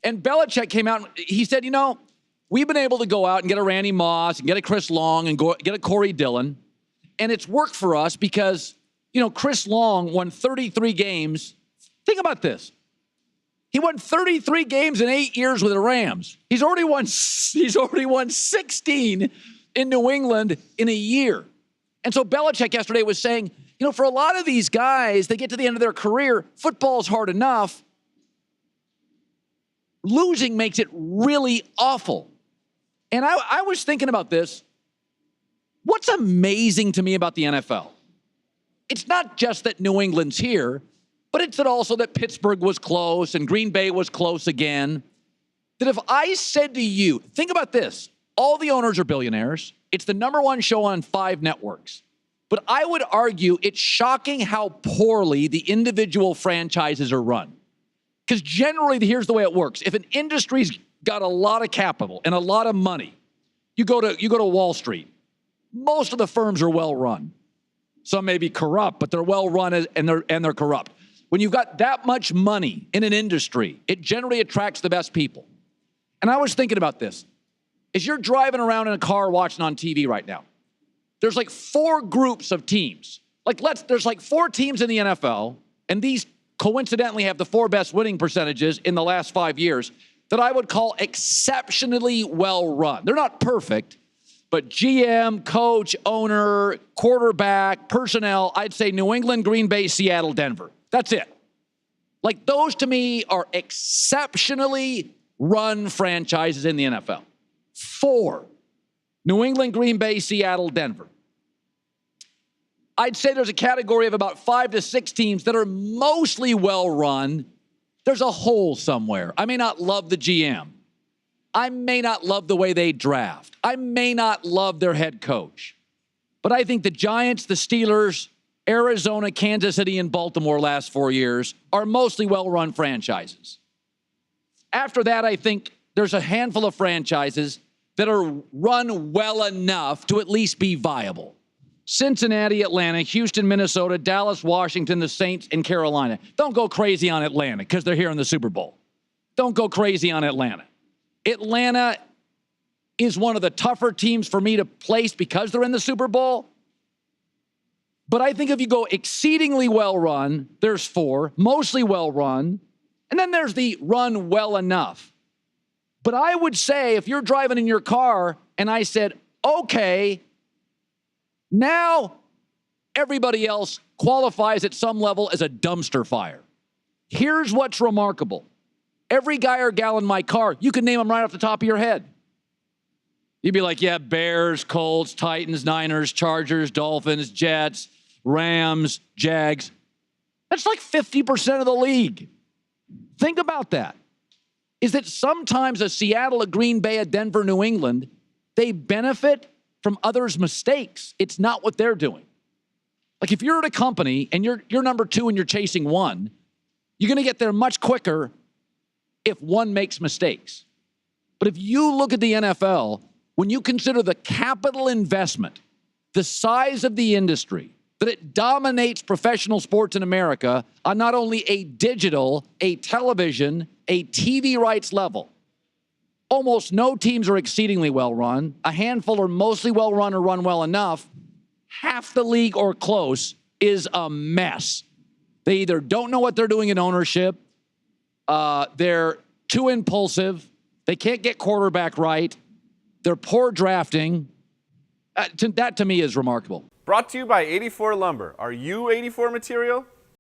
And Belichick came out and he said, we've been able to go out and get a Randy Moss and get a Chris Long and get a Corey Dillon. And it's worked for us because, Chris Long won 33 games. Think about this. He won 33 games in 8 years with the Rams. He's already won 16 in New England in a year. And so Belichick yesterday was saying, for a lot of these guys, they get to the end of their career, football's hard enough. Losing makes it really awful. And I was thinking about this. What's amazing to me about the NFL? It's not just that New England's here, but it's also that Pittsburgh was close and Green Bay was close again. That if I said to you, think about this, all the owners are billionaires. It's the number one show on 5 networks. But I would argue it's shocking how poorly the individual franchises are run. Because generally, here's the way it works. If an industry's got a lot of capital and a lot of money, you go to Wall Street. Most of the firms are well run. Some may be corrupt, but they're well run and they're corrupt. When you've got that much money in an industry, it generally attracts the best people. And I was thinking about this. As you're driving around in a car watching on TV right now, there's like 4 groups of teams. There's like 4 teams in the NFL, and these coincidentally have the 4 best winning percentages in the last 5 years that I would call exceptionally well run. They're not perfect, but GM, coach, owner, quarterback, personnel, I'd say New England, Green Bay, Seattle, Denver. That's it. Those to me are exceptionally run franchises in the NFL. 4. New England, Green Bay, Seattle, Denver. I'd say there's a category of about 5 to 6 teams that are mostly well run. There's a hole somewhere. I may not love the GM. I may not love the way they draft. I may not love their head coach. But I think the Giants, the Steelers, Arizona, Kansas City, and Baltimore last 4 years are mostly well-run franchises. After that, I think there's a handful of franchises that are run well enough to at least be viable. Cincinnati, Atlanta, Houston, Minnesota, Dallas, Washington, the Saints, and Carolina. Don't go crazy on Atlanta because they're here in the Super Bowl. Don't go crazy on Atlanta. Atlanta is one of the tougher teams for me to place because they're in the Super Bowl. But I think if you go exceedingly well run, there's 4, mostly well run, and then there's the run well enough. But I would say if you're driving in your car and I said, okay, now everybody else qualifies at some level as a dumpster fire. Here's what's remarkable. Every guy or gal in my car, you can name them right off the top of your head. You'd be like, yeah, Bears, Colts, Titans, Niners, Chargers, Dolphins, Jets, Rams, Jags. That's like 50% of the league. Think about that. Is that sometimes a Seattle, a Green Bay, a Denver, New England, they benefit from others' mistakes. It's not what they're doing. If you're at a company and you're number 2 and you're chasing 1, you're going to get there much quicker if 1 makes mistakes. But if you look at the NFL, when you consider the capital investment, the size of the industry, that it dominates professional sports in America on not only a digital, a television, a TV rights level. Almost no teams are exceedingly well run. A handful are mostly well run or run well enough. Half the league or close is a mess. They either don't know what they're doing in ownership, they're too impulsive, they can't get quarterback right, they're poor drafting. That to me is remarkable. Brought to you by 84 Lumber. Are you 84 material?